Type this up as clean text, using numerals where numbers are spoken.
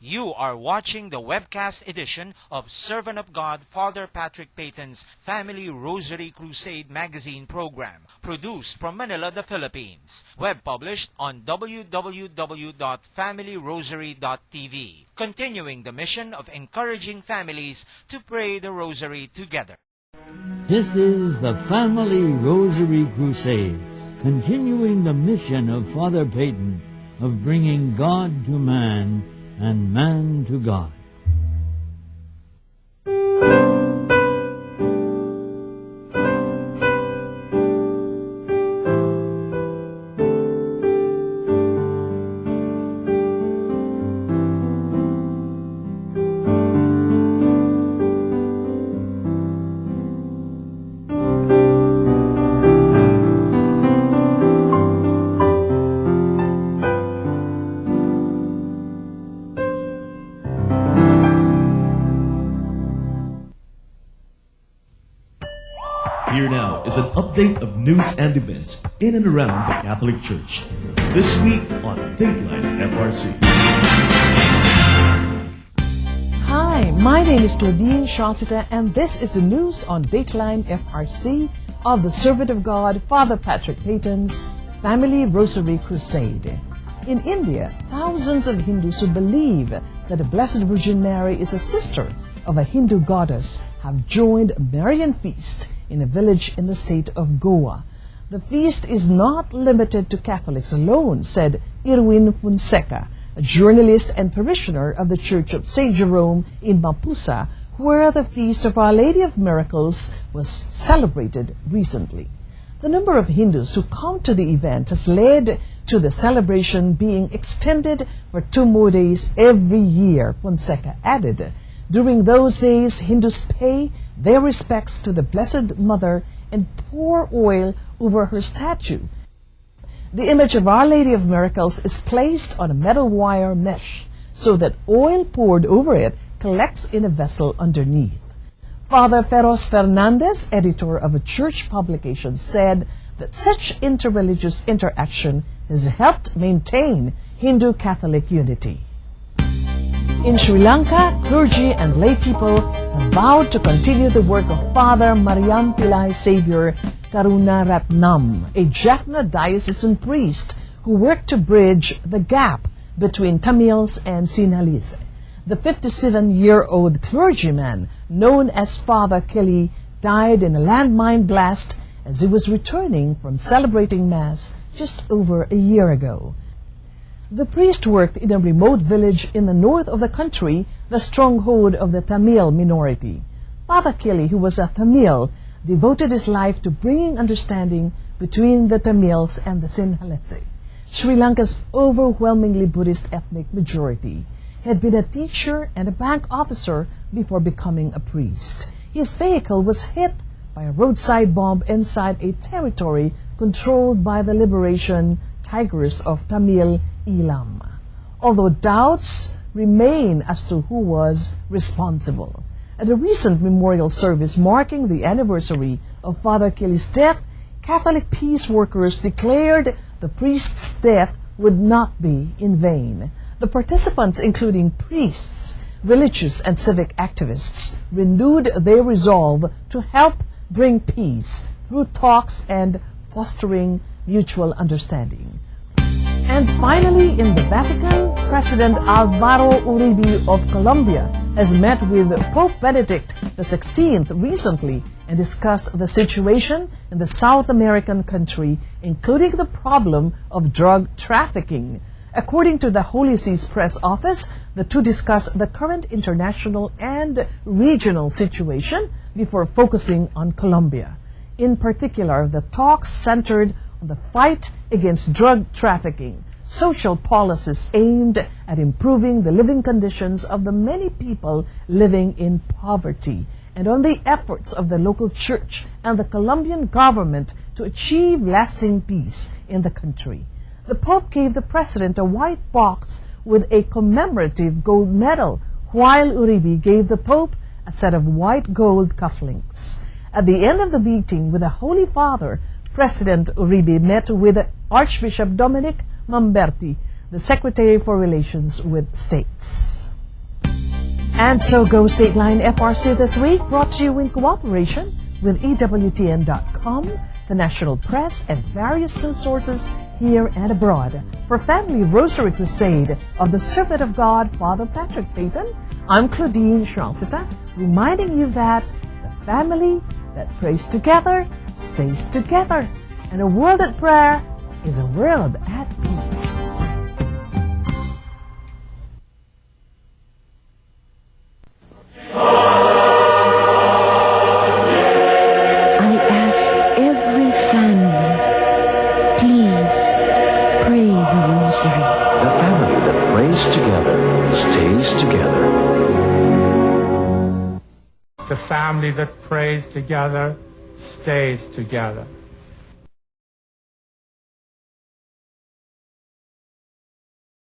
You are watching the webcast edition of Servant of God Father Patrick Peyton's Family Rosary Crusade magazine program, produced from Manila, the Philippines. Web published on www.familyrosary.tv, continuing the mission of encouraging families to pray the Rosary together. This is the Family Rosary Crusade, continuing the mission of Father Peyton of bringing God to man and man to God. Here now is an update of news and events in and around the Catholic Church. This week on Dateline FRC. Hi, my name is Claudine Zialcita, and this is the news on Dateline FRC of the Servant of God, Father Patrick Peyton's Family Rosary Crusade. In India, thousands of Hindus who believe that the Blessed Virgin Mary is a sister of a Hindu goddess have joined a Marian feast in a village in the state of Goa. The feast is not limited to Catholics alone, said Irwin Fonseca, a journalist and parishioner of the Church of St. Jerome in Mapusa, where the Feast of Our Lady of Miracles was celebrated recently. The number of Hindus who come to the event has led to the celebration being extended for 2 more days every year, Fonseca added. During those days, Hindus pay their respects to the Blessed Mother and pour oil over her statue. The image of Our Lady of Miracles is placed on a metal wire mesh so that oil poured over it collects in a vessel underneath. Father Feroz Fernandez, editor of a church publication, said that such interreligious interaction has helped maintain Hindu-Catholic unity. In Sri Lanka, clergy and lay people have vowed to continue the work of Father Mariam Pillai Xavier Karunaratnam, a Jaffna diocesan priest who worked to bridge the gap between Tamils and Sinhalese. The 57-year-old clergyman, known as Father Kelly, died in a landmine blast as he was returning from celebrating Mass just over a year ago. The priest worked in a remote village in the north of the country, the stronghold of the Tamil minority. Father Kelly, who was a Tamil, devoted his life to bringing understanding between the Tamils and the Sinhalese, Sri Lanka's overwhelmingly Buddhist ethnic majority. He had been a teacher and a bank officer before becoming a priest. His vehicle was hit by a roadside bomb inside a territory controlled by the Liberation Tigers of Tamil Eelam, although doubts remain as to who was responsible. At a recent memorial service marking the anniversary of Father Kelly's death, Catholic peace workers declared the priest's death would not be in vain. The participants, including priests, religious and civic activists, renewed their resolve to help bring peace through talks and fostering mutual understanding. And finally, in the Vatican, President Alvaro Uribe of Colombia has met with Pope Benedict XVI recently and discussed the situation in the South American country, including the problem of drug trafficking. According to the Holy See's press office, the two discussed the current international and regional situation before focusing on Colombia. In particular, the talks centered on the fight against drug trafficking, social policies aimed at improving the living conditions of the many people living in poverty, and on the efforts of the local church and the Colombian government to achieve lasting peace in the country. The Pope gave the President a white box with a commemorative gold medal, while Uribe gave the Pope a set of white gold cufflinks. At the end of the meeting with the Holy Father, President Uribe met with Archbishop Dominic Mamberti, the Secretary for Relations with States. And so goes Dateline FRC this week, brought to you in cooperation with EWTN.com, the national press, and various news sources here and abroad. For Family Rosary Crusade of the Servant of God, Father Patrick Peyton, I'm Claudine Zialcita, reminding you that the family that prays together stays together, and a world at prayer is a world at peace. The family that prays together stays together. The family that prays together stays together.